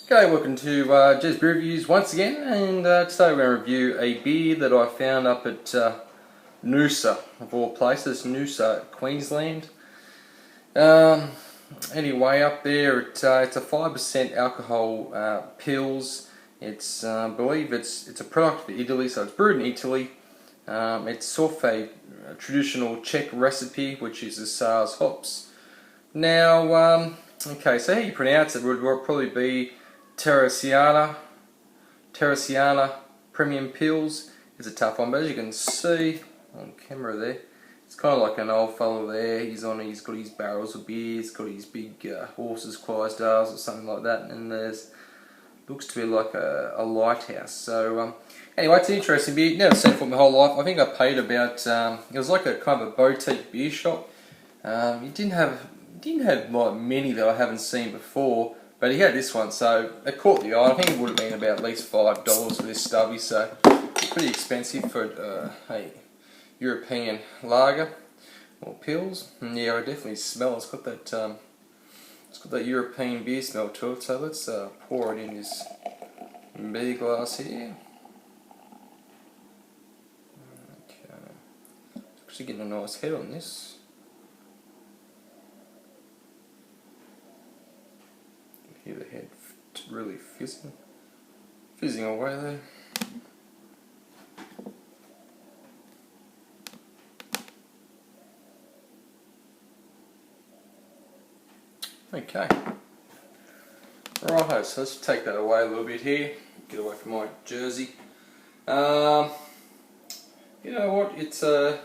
Okay, welcome to Jez Beer Reviews once again, and today we're going to review a beer that I found up at Noosa, of all places, Noosa, Queensland. Anyway, up there it's a 5% alcohol pills. It's I believe it's a product of Italy, so it's brewed in Italy. It's off a traditional Czech recipe, which uses Sars hops. Now, okay, so how you pronounce it would probably be Theresianer Premium Pills. It's a tough one, but as you can see on camera there, it's kind of like an old fellow there. He's got his barrels of beer, he's got his big horses, Clydesdales or something like that, and there's looks to be like a lighthouse. So anyway, it's an interesting beer. Never seen it for my whole life. I think I paid about it was like a kind of a boutique beer shop. He didn't have like many that I haven't seen before, but he had this one, so it caught the eye. I think it would have been about at least $5 for this stubby, so pretty expensive for a European lager or pills. And yeah, I definitely smell it. It's got that European beer smell to it. So let's pour it in this beer glass here. Okay, actually getting a nice head on this. Hear the head really fizzing away there. Okay, righto, so let's take that away a little bit here, get away from my jersey. You know what, it's a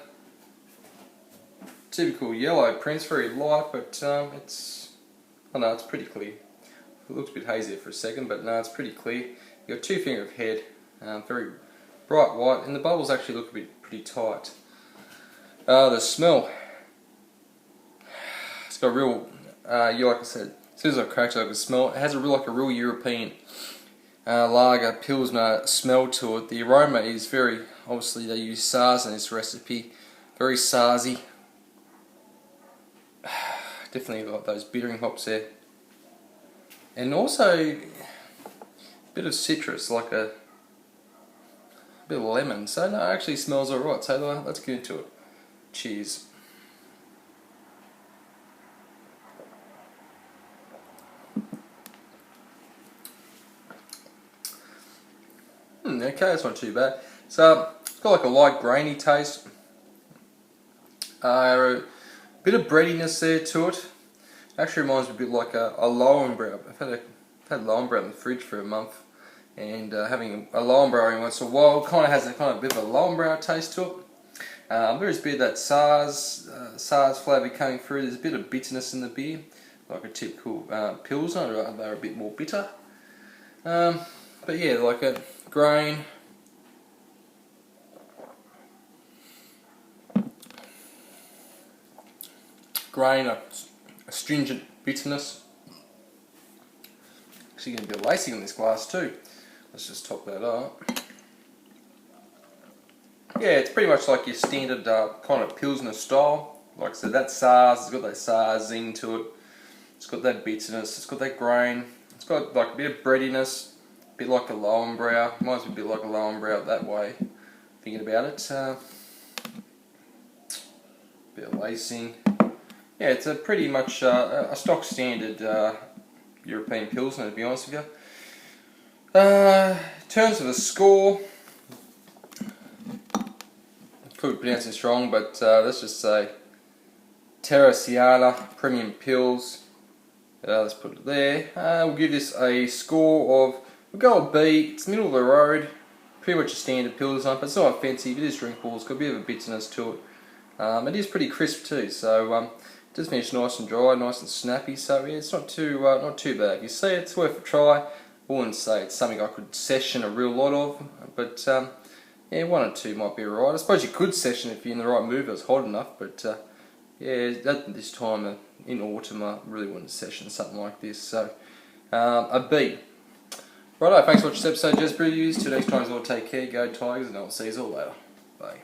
typical yellow print, it's very light, but it's pretty clear. It looks a bit hazy for a second, but no, it's pretty clear. You've got 2 finger of head, very bright white, and the bubbles actually look pretty tight. The smell, it's got real, like I said, as soon as I cracked it, I could smell it. It has a real European lager, pilsner smell to it. The aroma is very, obviously they use Sars in this recipe, very Sarsy. Definitely got those bittering hops there. And also a bit of citrus, like a bit of lemon. So no, it actually smells alright. So let's get into it. Cheers. Okay, that's not too bad. So it's got like a light grainy taste. A bit of breadiness there to it. Actually reminds me a bit like a Lowenbrau. I've had Lowenbrau in the fridge for a month, and having a Lowenbrau in once in a while kind of has a kind of bit of a Lowenbrau taste to it. There's a bit of that Sars flavour coming through. There's a bit of bitterness in the beer, like a typical pilsner. They're a bit more bitter. But yeah, like a grain. A astringent bitterness. Actually getting a bit of lacing in this glass too. Let's just top that up. Yeah, it's pretty much like your standard kind of pilsner style. Like I said, that Sars, it's got that Sars zing to it. It's got that bitterness, it's got that grain. It's got like a bit of breadiness, a bit like a Lowenbrau. Reminds me a bit like a Lowenbrau that way, thinking about it. Bit of lacing. Yeah, it's a pretty much a stock standard European pilsner, to be honest with you. In terms of a score, could pronounce it wrong, but let's just say Theresianer Premium Pills. Let's put it there. We'll give this a score of, we'll go a B. It's middle of the road, pretty much a standard pilsner, but it's not offensive. It is drinkable. It's got a bit of a bitterness to it. It is pretty crisp too, so it does finish nice and dry, nice and snappy. So yeah, it's not too bad. If you see it, it's worth a try. I wouldn't say it's something I could session a real lot of, but yeah, 1 or 2 might be alright. I suppose you could session if you're in the right mood, if it's hot enough, but yeah, at this time in autumn I really wouldn't session something like this. So a B. Righto, thanks for watching this episode of Jez Beer Reviews. Till next time, all take care, go Tigers, and I'll see you all later. Bye.